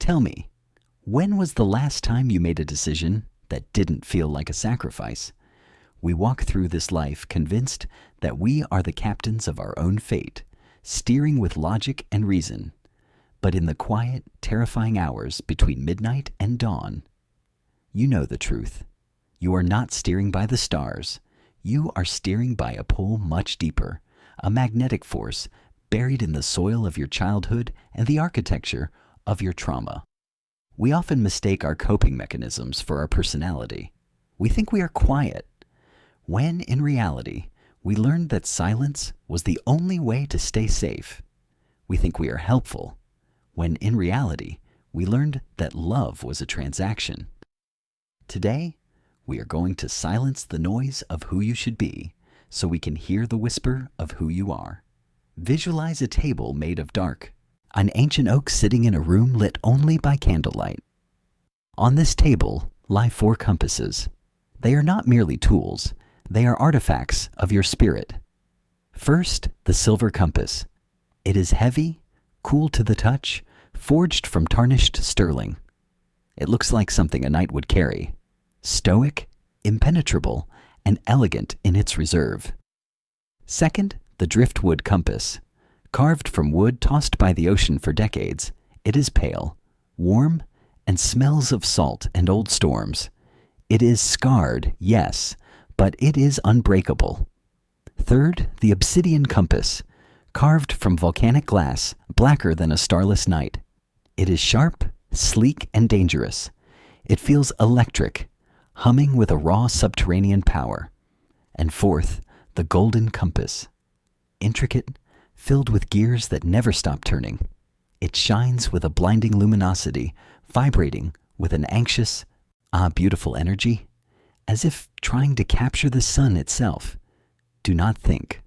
Tell me, when was the last time you made a decision that didn't feel like a sacrifice? We walk through this life convinced that we are the captains of our own fate, steering with logic and reason. But in the quiet, terrifying hours between midnight and dawn, you know the truth. You are not steering by the stars. You are steering by a pull much deeper, a magnetic force buried in the soil of your childhood and the architecture of your trauma. We often mistake our coping mechanisms for our personality. We think we are quiet, when in reality, we learned that silence was the only way to stay safe. We think we are helpful, when in reality, we learned that love was a transaction. Today, we are going to silence the noise of who you should be so we can hear the whisper of who you are. Visualize a table made of dark, an ancient oak sitting in a room lit only by candlelight. On this table lie 4 compasses. They are not merely tools, they are artifacts of your spirit. First, the silver compass. It is heavy, cool to the touch, forged from tarnished sterling. It looks like something a knight would carry. Stoic, impenetrable, and elegant in its reserve. Second, the driftwood compass. Carved from wood tossed by the ocean for decades, it is pale, warm, and smells of salt and old storms. It is scarred, yes, but it is unbreakable. Third, the obsidian compass. Carved from volcanic glass, blacker than a starless night. It is sharp, sleek, and dangerous. It feels electric, humming with a raw subterranean power. And fourth, the golden compass. Intricate, filled with gears that never stop turning. It shines with a blinding luminosity, vibrating with an anxious, beautiful energy, as if trying to capture the sun itself. Do not think.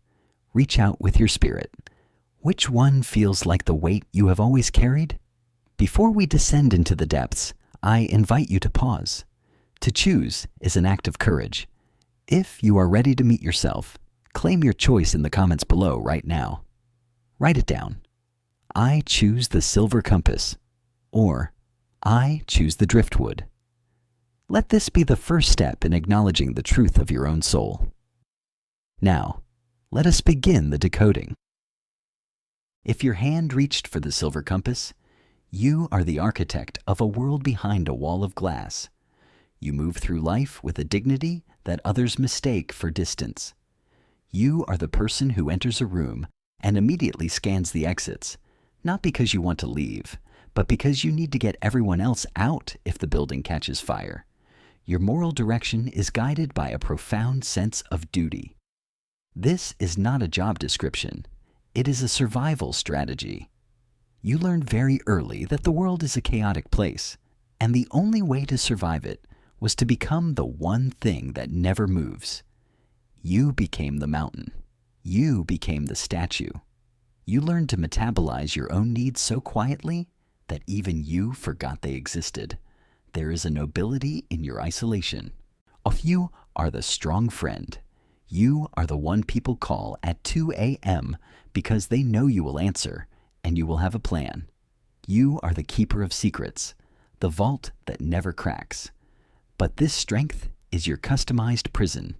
Reach out with your spirit. Which one feels like the weight you have always carried? Before we descend into the depths, I invite you to pause. To choose is an act of courage. If you are ready to meet yourself, claim your choice in the comments below right now. Write it down. I choose the silver compass, or I choose the driftwood. Let this be the first step in acknowledging the truth of your own soul. Now, let us begin the decoding. If your hand reached for the silver compass, you are the architect of a world behind a wall of glass. You move through life with a dignity that others mistake for distance. You are the person who enters a room and immediately scans the exits, not because you want to leave, but because you need to get everyone else out if the building catches fire. Your moral direction is guided by a profound sense of duty. This is not a job description. It is a survival strategy. You learned very early that the world is a chaotic place, and the only way to survive it was to become the one thing that never moves. You became the mountain. You became the statue. You learned to metabolize your own needs so quietly that even you forgot they existed. There is a nobility in your isolation. You are the strong friend. You are the one people call at 2 a.m. because they know you will answer and you will have a plan. You are the keeper of secrets, the vault that never cracks. But this strength is your customized prison.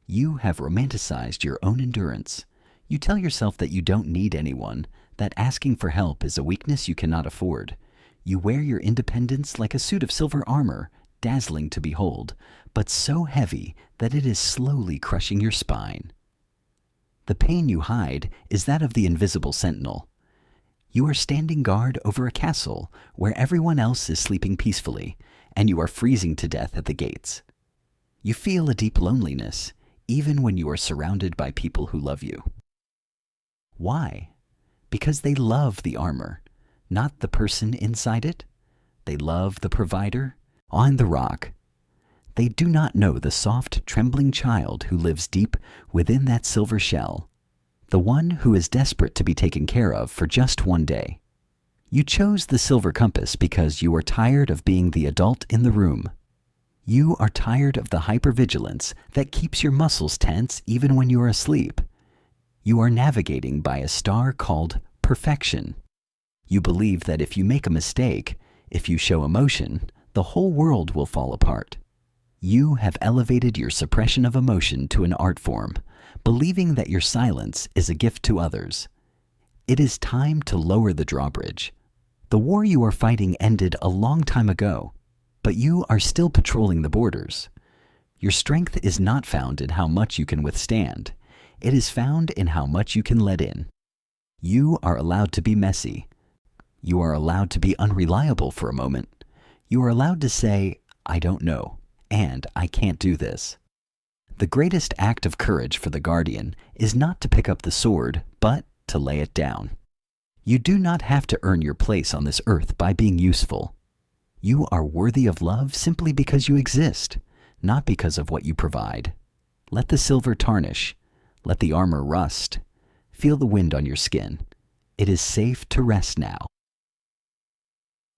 You have romanticized your own endurance. You tell yourself that you don't need anyone, that asking for help is a weakness you cannot afford. You wear your independence like a suit of silver armor, dazzling to behold, but so heavy that it is slowly crushing your spine. The pain you hide is that of the invisible sentinel. You are standing guard over a castle where everyone else is sleeping peacefully, and you are freezing to death at the gates. You feel a deep loneliness, even when you are surrounded by people who love you. Why? Because they love the armor, not the person inside it. They love the provider on the rock. They do not know the soft, trembling child who lives deep within that silver shell, the one who is desperate to be taken care of for just one day. You chose the silver compass because you are tired of being the adult in the room. You are tired of the hypervigilance that keeps your muscles tense even when you are asleep. You are navigating by a star called perfection. You believe that if you make a mistake, If you show emotion, the whole world will fall apart. You have elevated your suppression of emotion to an art form, believing that your silence is a gift to others. It is time to lower the drawbridge. The war you are fighting ended a long time ago, but you are still patrolling the borders. Your strength is not found in how much you can withstand. It is found in how much you can let in. You are allowed to be messy. You are allowed to be unreliable for a moment. You are allowed to say, I don't know, and I can't do this. The greatest act of courage for the guardian is not to pick up the sword, but to lay it down. You do not have to earn your place on this earth by being useful. You are worthy of love simply because you exist, not because of what you provide. Let the silver tarnish. Let the armor rust. Feel the wind on your skin. It is safe to rest now.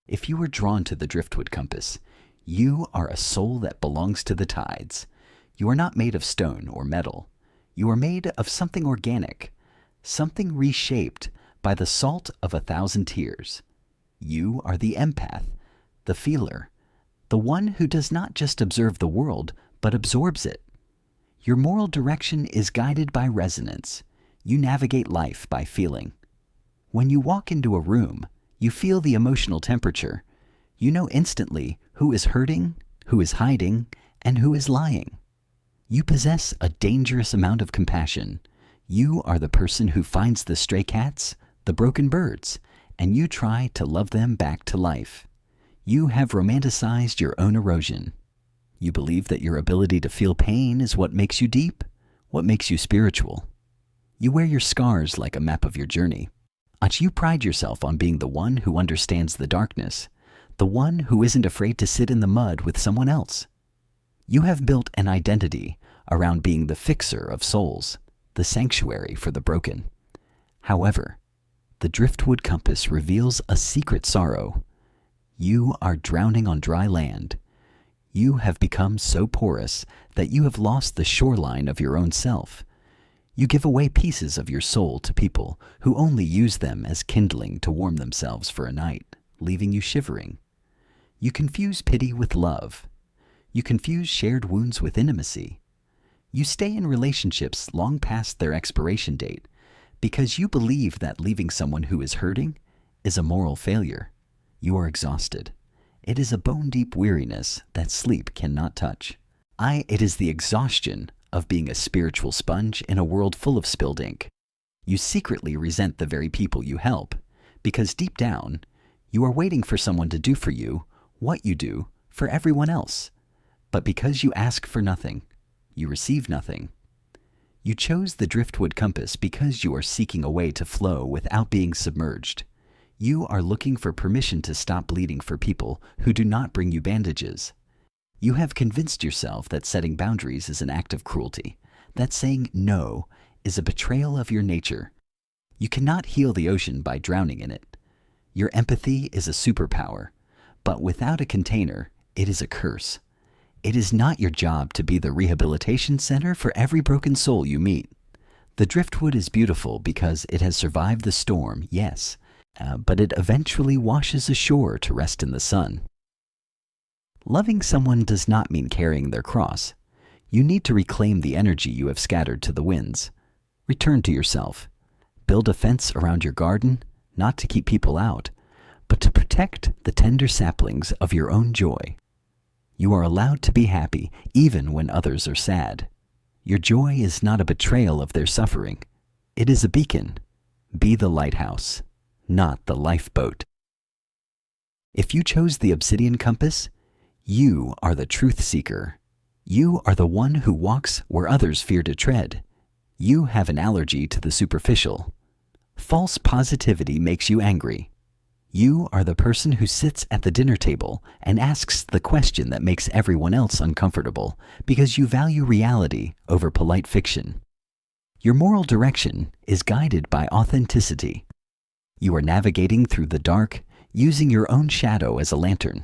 If you were drawn to the driftwood compass, you are a soul that belongs to the tides. You are not made of stone or metal. You are made of something organic, something reshaped by the salt of 1,000 tears. You are the empath, the feeler, the one who does not just observe the world, but absorbs it. Your moral direction is guided by resonance. You navigate life by feeling. When you walk into a room, you feel the emotional temperature. You know instantly who is hurting, who is hiding, and who is lying. You possess a dangerous amount of compassion. You are the person who finds the stray cats, the broken birds, and you try to love them back to life. You have romanticized your own erosion. You believe that your ability to feel pain is what makes you deep, what makes you spiritual. You wear your scars like a map of your journey. You pride yourself on being the one who understands the darkness, the one who isn't afraid to sit in the mud with someone else. You have built an identity around being the fixer of souls, the sanctuary for the broken. However, the driftwood compass reveals a secret sorrow. You are drowning on dry land. You have become so porous that you have lost the shoreline of your own self. You give away pieces of your soul to people who only use them as kindling to warm themselves for a night, leaving you shivering. You confuse pity with love. You confuse shared wounds with intimacy. You stay in relationships long past their expiration date because you believe that leaving someone who is hurting is a moral failure. You are exhausted. It is a bone-deep weariness that sleep cannot touch. It is the exhaustion of being a spiritual sponge in a world full of spilled ink. You secretly resent the very people you help because deep down, you are waiting for someone to do for you what you do for everyone else. But because you ask for nothing, you receive nothing. You chose the driftwood compass because you are seeking a way to flow without being submerged. You are looking for permission to stop bleeding for people who do not bring you bandages. You have convinced yourself that setting boundaries is an act of cruelty, that saying no is a betrayal of your nature. You cannot heal the ocean by drowning in it. Your empathy is a superpower, but without a container, it is a curse. It is not your job to be the rehabilitation center for every broken soul you meet. The driftwood is beautiful because it has survived the storm, yes, but it eventually washes ashore to rest in the sun. Loving someone does not mean carrying their cross. You need to reclaim the energy you have scattered to the winds. Return to yourself. Build a fence around your garden, not to keep people out, but to protect the tender saplings of your own joy. You are allowed to be happy even when others are sad. Your joy is not a betrayal of their suffering. It is a beacon. Be the lighthouse, not the lifeboat. If you chose the obsidian compass, you are the truth seeker. You are the one who walks where others fear to tread. You have an allergy to the superficial. False positivity makes you angry. You are the person who sits at the dinner table and asks the question that makes everyone else uncomfortable because you value reality over polite fiction. Your moral direction is guided by authenticity. You are navigating through the dark, using your own shadow as a lantern.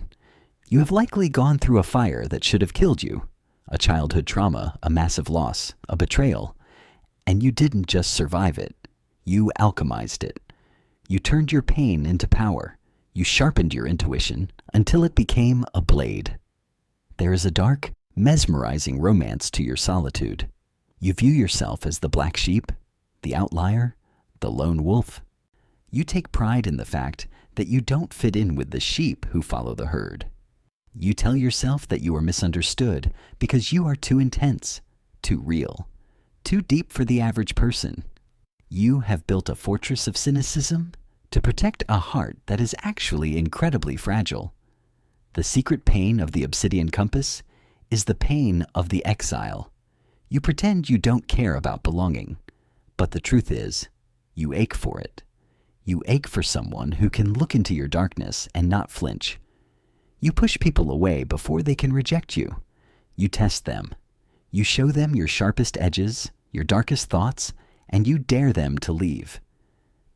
You have likely gone through a fire that should have killed you, a childhood trauma, a massive loss, a betrayal, and you didn't just survive it. You alchemized it. You turned your pain into power. You sharpened your intuition until it became a blade. There is a dark, mesmerizing romance to your solitude. You view yourself as the black sheep, the outlier, the lone wolf. You take pride in the fact that you don't fit in with the sheep who follow the herd. You tell yourself that you are misunderstood because you are too intense, too real, too deep for the average person. You have built a fortress of cynicism to protect a heart that is actually incredibly fragile. The secret pain of the obsidian compass is the pain of the exile. You pretend you don't care about belonging, but the truth is, you ache for it. You ache for someone who can look into your darkness and not flinch. You push people away before they can reject you. You test them. You show them your sharpest edges, your darkest thoughts, and you dare them to leave.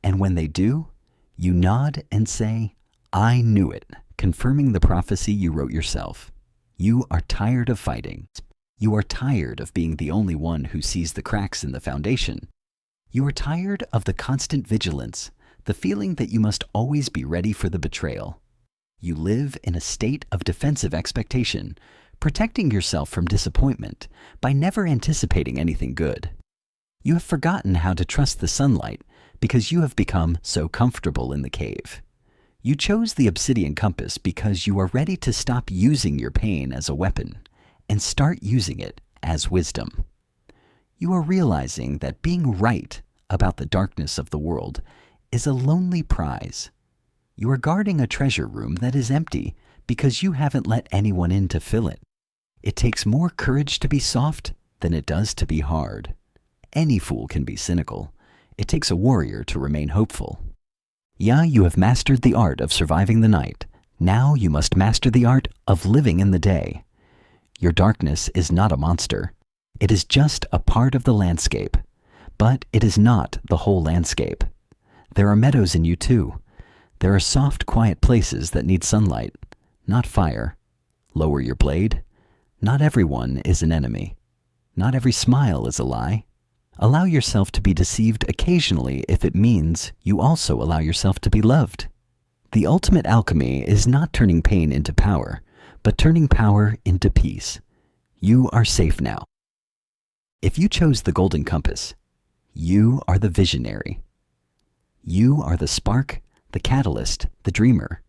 And when they do, you nod and say, "I knew it," confirming the prophecy you wrote yourself. You are tired of fighting. You are tired of being the only one who sees the cracks in the foundation. You are tired of the constant vigilance, the feeling that you must always be ready for the betrayal. You live in a state of defensive expectation, protecting yourself from disappointment by never anticipating anything good. You have forgotten how to trust the sunlight because you have become so comfortable in the cave. You chose the obsidian compass because you are ready to stop using your pain as a weapon and start using it as wisdom. You are realizing that being right about the darkness of the world is a lonely prize. You are guarding a treasure room that is empty because you haven't let anyone in to fill it. It takes more courage to be soft than it does to be hard. Any fool can be cynical. It takes a warrior to remain hopeful. Yeah, you have mastered the art of surviving the night. Now you must master the art of living in the day. Your darkness is not a monster. It is just a part of the landscape. But it is not the whole landscape. There are meadows in you too. There are soft, quiet places that need sunlight, not fire. Lower your blade. Not everyone is an enemy. Not every smile is a lie. Allow yourself to be deceived occasionally if it means you also allow yourself to be loved. The ultimate alchemy is not turning pain into power, but turning power into peace. You are safe now. If you chose the golden compass, you are the visionary. You are the spark, the catalyst, the dreamer.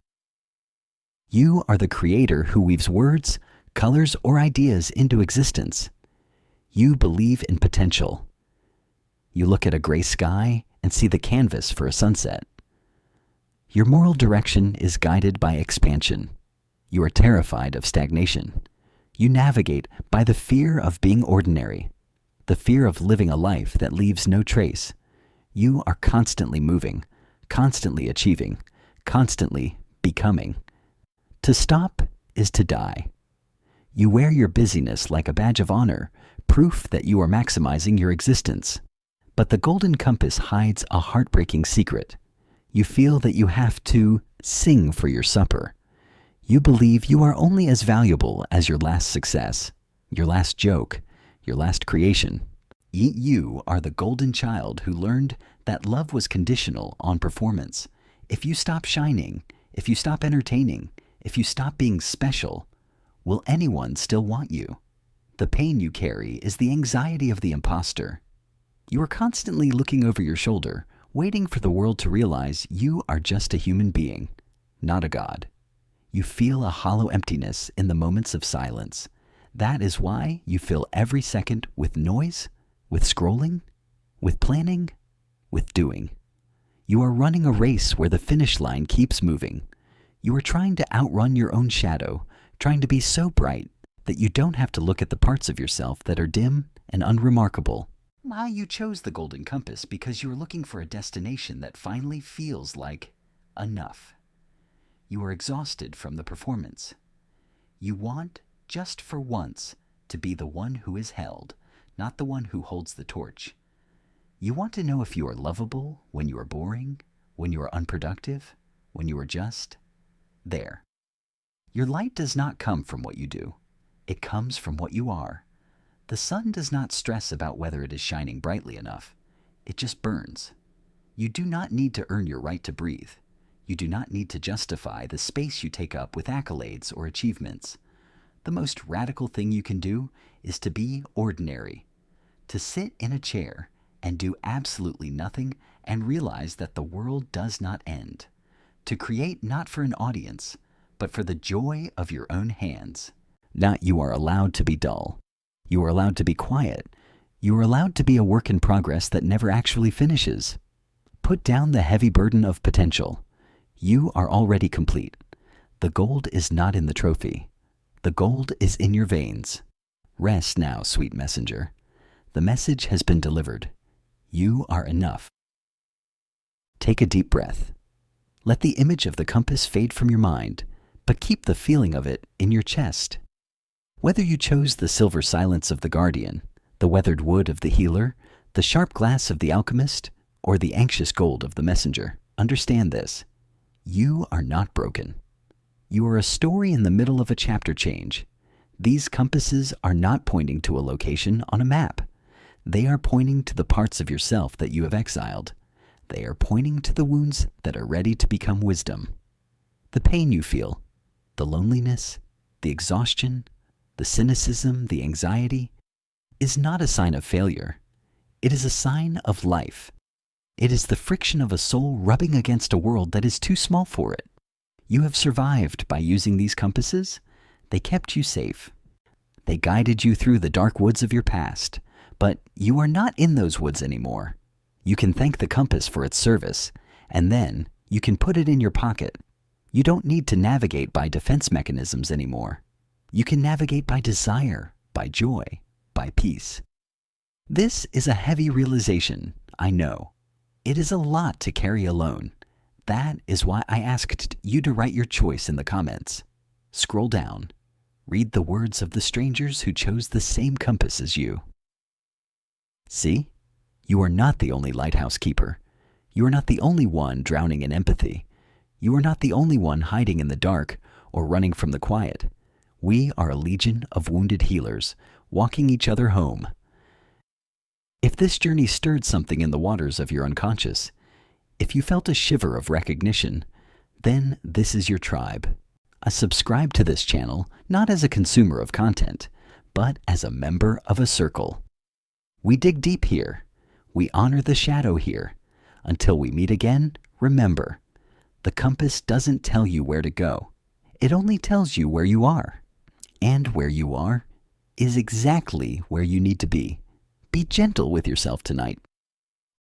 You are the creator who weaves words, colors, or ideas into existence. You believe in potential. You look at a gray sky and see the canvas for a sunset. Your moral direction is guided by expansion. You are terrified of stagnation. You navigate by the fear of being ordinary, the fear of living a life that leaves no trace. You are constantly moving, constantly achieving, constantly becoming. To stop is to die. You wear your busyness like a badge of honor, proof that you are maximizing your existence. But the golden compass hides a heartbreaking secret. You feel that you have to sing for your supper. You believe you are only as valuable as your last success, your last joke, your last creation. You are the golden child who learned that love was conditional on performance. If you stop shining, if you stop entertaining, if you stop being special, will anyone still want you? The pain you carry is the anxiety of the imposter. You are constantly looking over your shoulder, waiting for the world to realize you are just a human being, not a god. You feel a hollow emptiness in the moments of silence. That is why you fill every second with noise, with scrolling, with planning, with doing. You are running a race where the finish line keeps moving. You are trying to outrun your own shadow, trying to be so bright that you don't have to look at the parts of yourself that are dim and unremarkable. You chose the golden compass because you are looking for a destination that finally feels like enough. You are exhausted from the performance. You want, just for once, to be the one who is held, not the one who holds the torch. You want to know if you are lovable when you are boring, when you are unproductive, when you are just there. Your light does not come from what you do. It comes from what you are. The sun does not stress about whether it is shining brightly enough. It just burns. You do not need to earn your right to breathe. You do not need to justify the space you take up with accolades or achievements. The most radical thing you can do is to be ordinary, to sit in a chair and do absolutely nothing and realize that the world does not end, to create not for an audience, but for the joy of your own hands. Not you are allowed to be dull. You are allowed to be quiet. You are allowed to be a work in progress that never actually finishes. Put down the heavy burden of potential. You are already complete. The gold is not in the trophy. The gold is in your veins. Rest now, sweet messenger. The message has been delivered. You are enough. Take a deep breath. Let the image of the compass fade from your mind, but keep the feeling of it in your chest. Whether you chose the silver silence of the guardian, the weathered wood of the healer, the sharp glass of the alchemist, or the anxious gold of the messenger, understand this. You are not broken. You are a story in the middle of a chapter change. These compasses are not pointing to a location on a map. They are pointing to the parts of yourself that you have exiled. They are pointing to the wounds that are ready to become wisdom. The pain you feel, the loneliness, the exhaustion, the cynicism, the anxiety, is not a sign of failure. It is a sign of life. It is the friction of a soul rubbing against a world that is too small for it. You have survived by using these compasses. They kept you safe. They guided you through the dark woods of your past, but you are not in those woods anymore. You can thank the compass for its service, and then you can put it in your pocket. You don't need to navigate by defense mechanisms anymore. You can navigate by desire, by joy, by peace. This is a heavy realization, I know. It is a lot to carry alone. That is why I asked you to write your choice in the comments. Scroll down. Read the words of the strangers who chose the same compass as you. See? You are not the only lighthouse keeper. You are not the only one drowning in empathy. You are not the only one hiding in the dark or running from the quiet. We are a legion of wounded healers, walking each other home. If this journey stirred something in the waters of your unconscious, if you felt a shiver of recognition, then this is your tribe. Subscribe to this channel not as a consumer of content, but as a member of a circle. We dig deep here. We honor the shadow here. Until we meet again, remember, the compass doesn't tell you where to go. It only tells you where you are. And where you are is exactly where you need to be. Be gentle with yourself tonight.